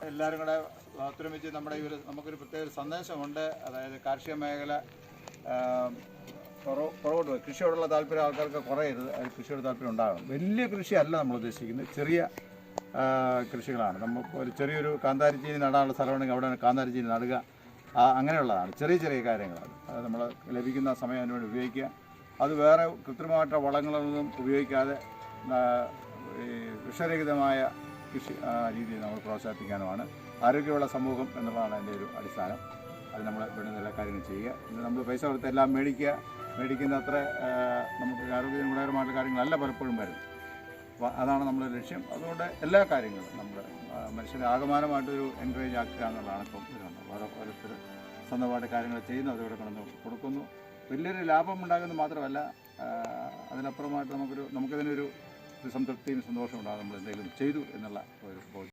എല്ലാവരും കൂടെ ഒത്തൊരുമിച്ച് നമ്മുടെ ഈ നമുക്കൊരു പ്രത്യേക സന്ദേശമുണ്ട്. അതായത് കാർഷിക മേഖല പുറകോട്ട് പോയി കൃഷിയോടുള്ള താല്പര്യം ആൾക്കാർക്ക് കുറയരുത്. അത് കൃഷിയോട് താല്പര്യം ഉണ്ടാകും. വലിയ കൃഷിയല്ല നമ്മൾ ഉദ്ദേശിക്കുന്നത്, ചെറിയ കൃഷികളാണ്. നമുക്ക് ഒരു ചെറിയൊരു കാന്താരിച്ചീനി നടാനുള്ള സ്ഥലമുണ്ടെങ്കിൽ അവിടെ കാന്താരിച്ചീനി നടുക, അങ്ങനെയുള്ളതാണ്. ചെറിയ ചെറിയ കാര്യങ്ങളാണ്. അത് നമ്മൾ ലഭിക്കുന്ന സമയം അതിനുവേണ്ടി ഉപയോഗിക്കുക. അത് വേറെ കൃത്രിമമായിട്ടുള്ള വളങ്ങളൊന്നും ഉപയോഗിക്കാതെ ഈ വിഷരഹിതമായ കൃഷി രീതിയിൽ നമ്മൾ പ്രോത്സാഹിപ്പിക്കാനുമാണ്. ആരോഗ്യമുള്ള സമൂഹം എന്നുള്ളതാണ് അതിൻ്റെ ഒരു അടിസ്ഥാനം. അത് നമ്മൾ വേണ്ടുന്ന എല്ലാ കാര്യങ്ങളും ചെയ്യുക. ഇത് നമ്മൾ പൈസ കൊടുത്ത് എല്ലാം മേടിക്കുന്ന അത്ര നമുക്ക് ആരോഗ്യത്തിന് ഗുണകരമായിട്ടുള്ള കാര്യങ്ങളല്ല പലപ്പോഴും വരുന്നത്. അപ്പോൾ അതാണ് നമ്മുടെ ലക്ഷ്യം. അതുകൊണ്ട് എല്ലാ കാര്യങ്ങളും നമ്മൾ മനുഷ്യനെ ആകമാനമായിട്ടൊരു എൻകറേജ് ആക്കുക എന്നുള്ളതാണ് ഇപ്പം ഇതുണ്ട്. ഓരോരുത്തർ സ്വന്തമായിട്ട് കാര്യങ്ങൾ ചെയ്യുന്നു, അതിവിടെ കൊണ്ടു കൊടുക്കുന്നു. വലിയൊരു ലാഭം ഉണ്ടാകുന്നത് മാത്രമല്ല, അതിനപ്പുറമായിട്ട് നമുക്കിതിനൊരു സംതൃപ്തിയും സന്തോഷവും ഉണ്ടാകും. നമ്മൾ എന്തെങ്കിലും ചെയ്തു എന്നുള്ള ഒരു ബോധ്യം.